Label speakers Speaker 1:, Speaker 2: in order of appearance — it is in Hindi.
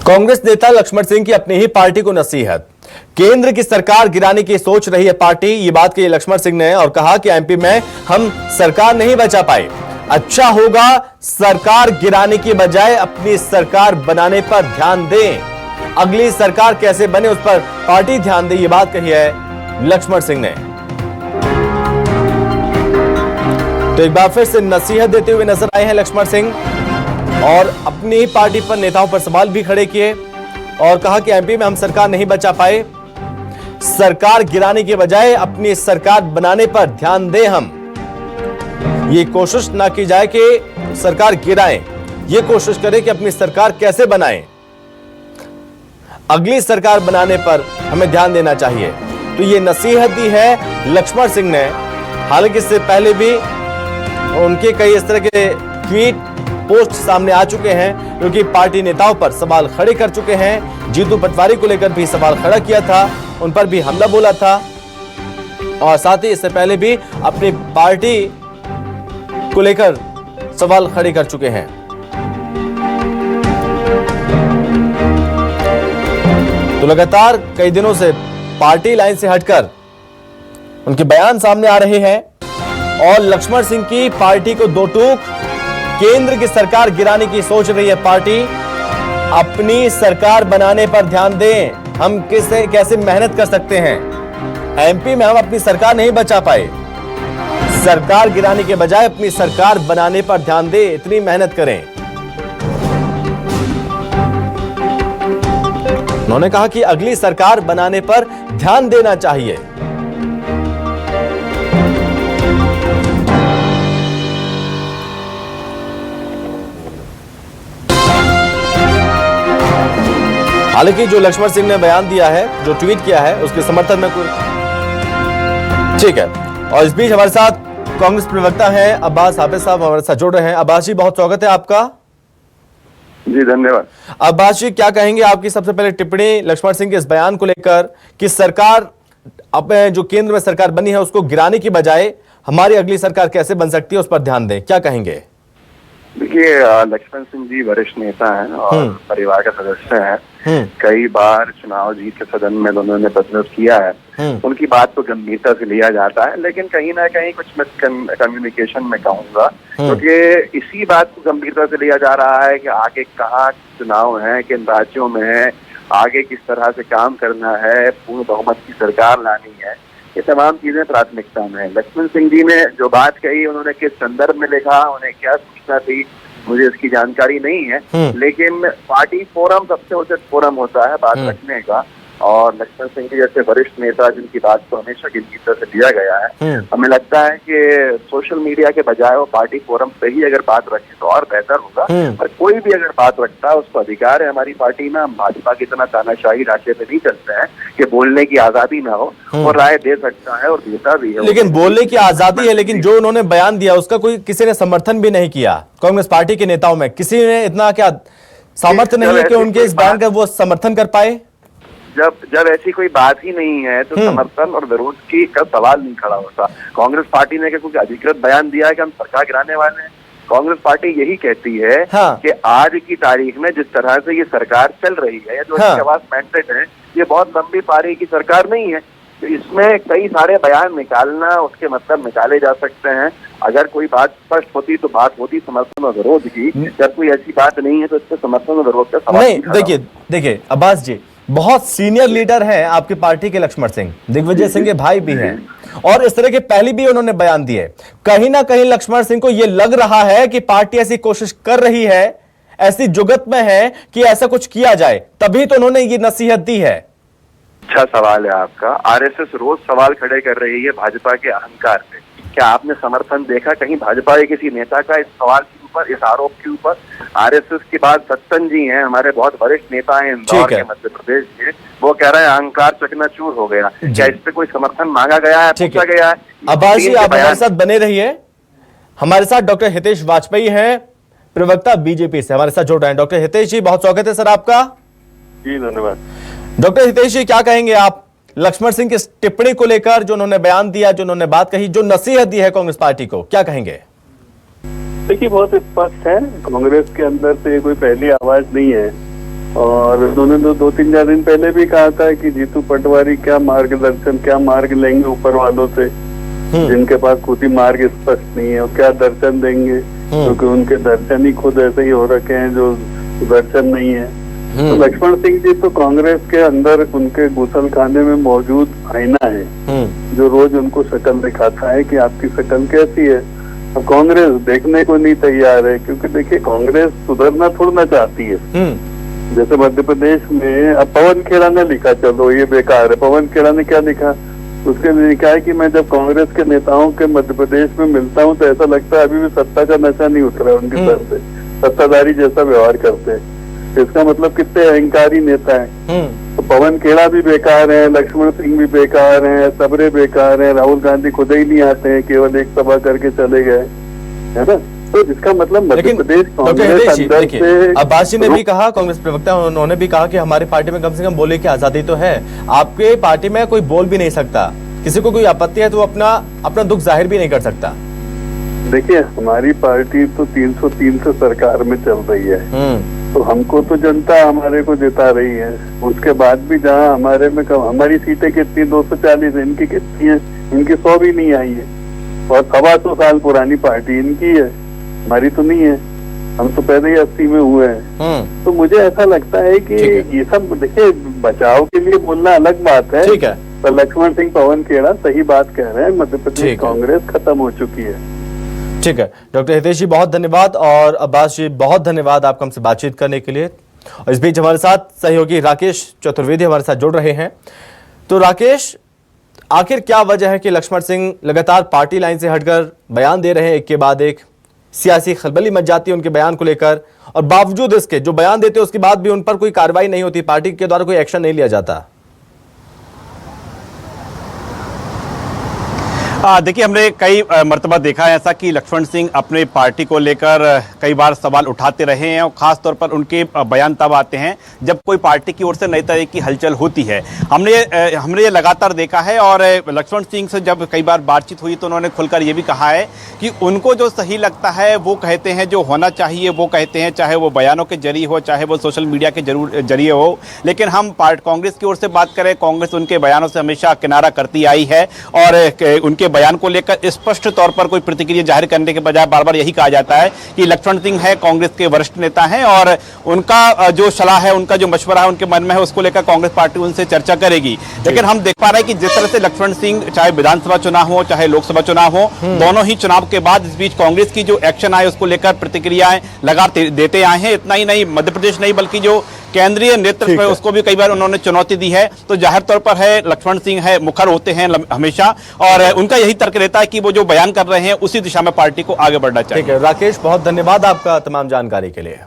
Speaker 1: कांग्रेस नेता लक्ष्मण सिंह की अपनी ही पार्टी को नसीहत। केंद्र की सरकार गिराने की सोच रही है पार्टी। ये बात कही लक्ष्मण सिंह ने और कहा कि एमपी में हम सरकार नहीं बचा पाए। अच्छा होगा सरकार गिराने की बजाय अपनी सरकार बनाने पर ध्यान दें। अगली सरकार कैसे बने उस पर पार्टी ध्यान दे, ये बात कही है लक्ष्मण सिंह ने। तो एक बार फिर से नसीहत देते हुए नजर आए हैं लक्ष्मण सिंह और अपनी ही पार्टी पर नेताओं पर सवाल भी खड़े किए और कहा कि एमपी में हम सरकार नहीं बचा पाए। सरकार गिराने के बजाय अपनी सरकार बनाने पर ध्यान दें। हम ये कोशिश ना की जाए कि सरकार गिराएं, ये कोशिश करें कि अपनी सरकार कैसे बनाएं। अगली सरकार बनाने पर हमें ध्यान देना चाहिए। तो ये नसीहत दी है लक्ष्मण सिंह ने। हालांकि इससे पहले भी उनके कई इस तरह के ट्वीट पोस्ट सामने आ चुके हैं, क्योंकि पार्टी नेताओं पर सवाल खड़े कर चुके हैं। जीतू पटवारी को लेकर भी सवाल खड़ा किया था, उन पर भी हमला बोला था और साथ ही इससे पहले भी अपनी पार्टी को लेकर सवाल खड़े कर चुके हैं। तो लगातार कई दिनों से पार्टी लाइन से हटकर उनके बयान सामने आ रहे हैं और लक्ष्मण सिंह की पार्टी को दो टूक। केंद्र की सरकार गिराने की सोच रही है पार्टी, अपनी सरकार बनाने पर ध्यान दें। हम कैसे मेहनत कर सकते हैं। एमपी में हम अपनी सरकार नहीं बचा पाए। सरकार गिराने के बजाय अपनी सरकार बनाने पर ध्यान दें, इतनी मेहनत करें। उन्होंने कहा कि अगली सरकार बनाने पर ध्यान देना चाहिए। हालांकि जो लक्ष्मण सिंह ने बयान दिया है, जो ट्वीट किया है, उसके समर्थन में कोई ठीक है। और इस बीच हमारे साथ कांग्रेस प्रवक्ता हैं अब्बास हाफिज साहब हमारे साथ जुड़ रहे हैं। अब्बास जी, बहुत स्वागत है आपका।
Speaker 2: जी धन्यवाद।
Speaker 1: अब्बास जी, क्या कहेंगे आपकी सबसे पहले टिप्पणी लक्ष्मण सिंह के इस बयान को लेकर कि सरकार अब जो केंद्र में सरकार बनी है उसको गिराने की बजाय हमारी अगली सरकार कैसे बन सकती है उस पर ध्यान दें, क्या कहेंगे?
Speaker 2: देखिए, लक्ष्मण सिंह जी वरिष्ठ नेता हैं और परिवार का सदस्य हैं। कई बार चुनाव जीत के सदन में उन्होंने प्रतिनिधित्व किया है। उनकी बात को गंभीरता से लिया जाता है, लेकिन कहीं ना कहीं कुछ मिसकम्युनिकेशन में कहूंगा, क्योंकि इसी बात को गंभीरता से लिया जा रहा है कि आगे कहाँ चुनाव है, किन राज्यों में है, आगे किस तरह से काम करना है, पूर्ण बहुमत की सरकार लानी है, ये तमाम चीजें प्राथमिकता में है। लक्ष्मण सिंह जी ने जो बात कही, उन्होंने किस संदर्भ में लिखा, उन्हें क्या सूचना थी, मुझे इसकी जानकारी नहीं है। लेकिन पार्टी फोरम सबसे उचित फोरम होता है बात रखने का, और लक्ष्मण सिंह जी जैसे वरिष्ठ नेता जिनकी बात को हमेशा गंभीरता से लिया गया है, हमें लगता है कि सोशल मीडिया के बजाय वो पार्टी फोरम पे ही अगर बात रखे तो और बेहतर होगा। और कोई भी अगर बात रखता है उसको अधिकार है हमारी पार्टी में। हम भाजपा की इतना तानाशाही ढांचे पे नहीं चलते हैं कि बोलने की आजादी ना हो, और राय दे सकता है और देता भी है।
Speaker 1: लेकिन बोलने की आजादी है, लेकिन जो उन्होंने बयान दिया उसका कोई किसी ने समर्थन भी नहीं किया। कांग्रेस पार्टी के नेताओं में किसी ने इतना क्या सामर्थ्य नहीं है कि उनके इस बयान का वो समर्थन कर पाए?
Speaker 2: जब ऐसी कोई बात ही नहीं है तो समर्थन और विरोध की का सवाल नहीं खड़ा होता। कांग्रेस पार्टी ने कोई अधिकृत बयान दिया है कि हम सरकार गिराने वाले हैं? कांग्रेस पार्टी यही कहती है कि आज की तारीख में जिस तरह से ये सरकार चल रही है, जो इसके पास मैंडेट है, ये बहुत लंबी पारी की सरकार नहीं है। तो इसमें कई सारे बयान निकालना, उसके मतलब निकाले जा सकते हैं। अगर कोई बात स्पष्ट होती तो बात होती समर्थन और विरोध की। जब कोई ऐसी बात नहीं है तो इससे समर्थन और विरोध का सवाल
Speaker 1: नहीं। देखिए अब्बास जी, बहुत सीनियर लीडर हैं आपकी पार्टी के लक्ष्मण सिंह, दिग्विजय सिंह के भाई भी हैं और इस तरह के पहले भी उन्होंने बयान दिए। कहीं ना कहीं लक्ष्मण सिंह को यह लग रहा है कि पार्टी ऐसी कोशिश कर रही है, ऐसी जुगत में है कि ऐसा कुछ किया जाए, तभी तो उन्होंने ये नसीहत दी है।
Speaker 2: अच्छा सवाल है आपका। आरएसएस रोज सवाल खड़े कर रही है भाजपा के अहंकार पे। क्या आपने समर्थन देखा कहीं भाजपा के किसी नेता का इस सवाल के ऊपर, इस आरोप के ऊपर? आरएसएस के बाद सत्तन जी हैं, हमारे बहुत वरिष्ठ नेता हैं इंदौर के, मध्य प्रदेश के, वो कह रहे हैं अहंकार चकनाचूर हो गया। क्या इस पे कोई समर्थन मांगा गया है, पूछा गया है?
Speaker 1: अब्बास जी, आप हमारे साथ बने रहिए। हमारे साथ डॉक्टर हितेश वाजपेयी हैं, प्रवक्ता बीजेपी से, हमारे साथ जुड़ रहे हैं। डॉक्टर हितेश जी, बहुत स्वागत है सर आपका।
Speaker 2: जी धन्यवाद।
Speaker 1: डॉक्टर हितेश जी, क्या कहेंगे आप लक्ष्मण सिंह की टिप्पणी को लेकर, जो उन्होंने बयान दिया, जो उन्होंने बात कही, जो नसीहत दी है कांग्रेस पार्टी को, क्या कहेंगे?
Speaker 3: देखिए, बहुत स्पष्ट है, कांग्रेस के अंदर से कोई पहली आवाज नहीं है और उन्होंने तो 2-4 दिन पहले भी कहा था कि जीतू पटवारी क्या मार्गदर्शन, क्या मार्ग लेंगे ऊपर वालों से, जिनके पास खुद ही मार्ग स्पष्ट नहीं है, वो क्या दर्शन देंगे, क्योंकि उनके दर्शन ही खुद ऐसे ही हो रखे हैं जो दर्शन नहीं है। तो लक्ष्मण सिंह जी तो कांग्रेस के अंदर उनके गुसल खाने में मौजूद आईना है, जो रोज उनको शक्ल दिखाता है कि आपकी शक्ल कैसी है। अब कांग्रेस देखने को नहीं तैयार है, क्योंकि देखिए कांग्रेस सुधरना थोड़ा चाहती है। जैसे मध्य प्रदेश में अब पवन खेड़ा ने लिखा चलो ये बेकार है, पवन खेड़ा ने क्या लिखा, उसके लिए लिखा है कि मैं जब कांग्रेस के नेताओं के मध्य प्रदेश में मिलता हूँ तो ऐसा लगता है अभी भी सत्ता का नशा नहीं उतरा है उनके सर से, सत्ताधारी जैसा व्यवहार करते हैं। इसका मतलब कितने अहंकारी नेता है। तो पवन खेड़ा भी बेकार है, लक्ष्मण सिंह भी बेकार हैं, सबरे बेकार हैं, राहुल गांधी खुद ही नहीं आते हैं, केवल एक सभा करके चले गए, है ना। तो इसका मतलब मध्य प्रदेश कांग्रेस अंदर से
Speaker 1: अब्बास जी ने भी कहा, कांग्रेस प्रवक्ता उन्होंने भी कहा कि हमारी पार्टी में कम से कम बोलने की आजादी तो है। आपके पार्टी में कोई बोल भी नहीं सकता, किसी को कोई आपत्ति है तो अपना दुख जाहिर भी नहीं कर सकता।
Speaker 3: देखिए हमारी पार्टी तो 303 से सरकार में चल रही है, तो हमको तो जनता हमारे को जिता रही है। उसके बाद भी जहाँ हमारे में हमारी सीटें कितनी 240 है, इनकी कितनी है, इनकी 100 भी नहीं आई है। और 125 साल पुरानी पार्टी इनकी है, हमारी तो नहीं है, हम तो पहले ही 80 में हुए हैं। तो मुझे ऐसा लगता है कि ये सब देखिए बचाव के लिए बोलना अलग बात है,
Speaker 1: ठीक है,
Speaker 3: पर लक्ष्मण सिंह पवन खेड़ा सही बात कह रहे हैं, मध्य प्रदेश कांग्रेस खत्म हो चुकी है।
Speaker 1: ठीक है डॉक्टर हितेश जी बहुत धन्यवाद, और अब्बास जी बहुत धन्यवाद आपका हमसे बातचीत करने के लिए। और इस बीच हमारे साथ सहयोगी राकेश चतुर्वेदी हमारे साथ जुड़ रहे हैं। तो राकेश, आखिर क्या वजह है कि लक्ष्मण सिंह लगातार पार्टी लाइन से हटकर बयान दे रहे हैं, एक के बाद एक सियासी खलबली मच जाती है उनके बयान को लेकर, और बावजूद इसके जो बयान देते हैं उसके बाद भी उन पर कोई कार्रवाई नहीं होती, पार्टी के द्वारा कोई एक्शन नहीं लिया जाता?
Speaker 4: देखिए हमने कई मर्तबा देखा है ऐसा कि लक्ष्मण सिंह अपने पार्टी को लेकर कई बार सवाल उठाते रहे हैं, और खास तौर पर उनके बयान तब आते हैं जब कोई पार्टी की ओर से नई तरह की हलचल होती है। हमने ये लगातार देखा है, और लक्ष्मण सिंह से जब कई बार बातचीत हुई तो उन्होंने खुलकर ये भी कहा है कि उनको जो सही लगता है वो कहते हैं, जो होना चाहिए वो कहते हैं, चाहे वो बयानों के जरिए हो, चाहे वो सोशल मीडिया के जरिए हो। लेकिन हम कांग्रेस की ओर से बात करें, कांग्रेस उनके बयानों से हमेशा किनारा करती आई है, और उनके बयान को लेकर स्पष्ट तौर पर कोई प्रतिक्रिया जाहिर करने के बजाय बार बार यही कहा जाता है कि लक्ष्मण सिंह है कांग्रेस के वरिष्ठ नेता हैं, और उनका जो सलाह है, उनका जो मशवरा है उनके मन में है, उसको लेकर कांग्रेस पार्टी उनसे चर्चा करेगी। लेकिन हम देख पा रहे हैं कि जिस तरह से लक्ष्मण सिंह चाहे विधानसभा चुनाव हो चाहे लोकसभा चुनाव हो, दोनों ही चुनाव के बाद इस बीच कांग्रेस की जो एक्शन आए उसको लेकर प्रतिक्रियाएं लगातार देते आए हैं। इतना ही नहीं, मध्य प्रदेश नहीं बल्कि जो केंद्रीय नेतृत्व है उसको भी कई बार उन्होंने चुनौती दी है। तो जाहिर तौर पर है लक्ष्मण सिंह है मुखर होते हैं हमेशा, और उनका यही तर्क रहता है कि वो जो बयान कर रहे हैं उसी दिशा में पार्टी को आगे बढ़ना चाहिए।
Speaker 1: ठीक है राकेश, बहुत धन्यवाद आपका तमाम जानकारी के लिए।